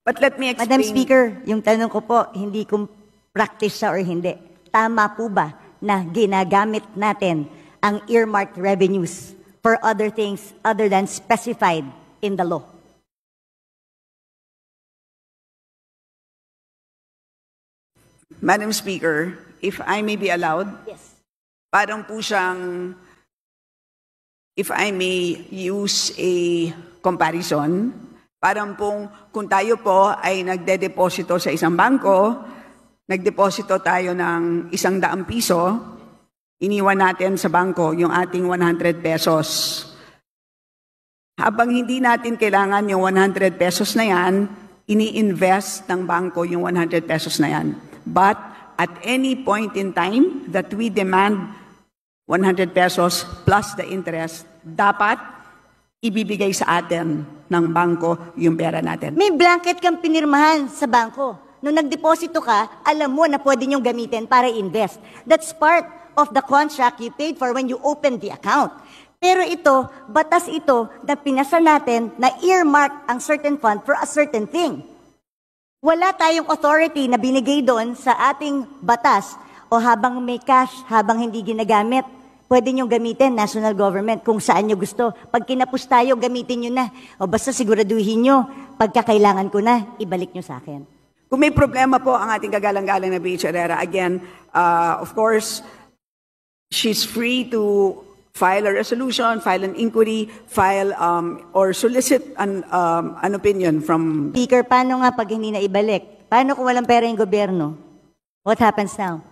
But let me explain. Madam Speaker, yung tanong ko po, hindi kung practice siya or hindi. Tama po ba na ginagamit natin ang earmarked revenues for other things other than specified in the law? Madam Speaker, if I may be allowed, Yes. parang po siyang, if I may use a comparison, parang pong kung tayo po ay nagde-deposito sa isang bangko, nagdeposito tayo ng 100 piso, iniwan natin sa bangko yung ating 100 pesos. Habang hindi natin kailangan yung 100 pesos na yan, ini-invest ng bangko yung 100 pesos na yan. But at any point in time that we demand 100 pesos plus the interest, dapat ibibigay sa atin ng bangko yung pera natin. May blanket kang pinirmahan sa bangko. Nung nagdeposito ka, alam mo na pwede niyong gamitin para invest. That's part of the contract you paid for when you opened the account. Pero ito, batas ito na pinasa natin na earmark ang certain fund for a certain thing. Wala tayong authority na binigay doon sa ating batas o habang may cash, habang hindi ginagamit, pwede nyo gamitin, national government, kung saan nyo gusto. Pag kinapos tayo, gamitin nyo na. O basta siguraduhin nyo, pagkakailangan ko na, ibalik nyo sa akin. Kung may problema po ang ating kagalang-galang na BH Herrera, again, of course, she's free to file a resolution, file an inquiry, file or solicit an opinion from... Speaker, paano nga pag hindi na ibalik? Paano kung walang pera yung gobyerno? What happens now?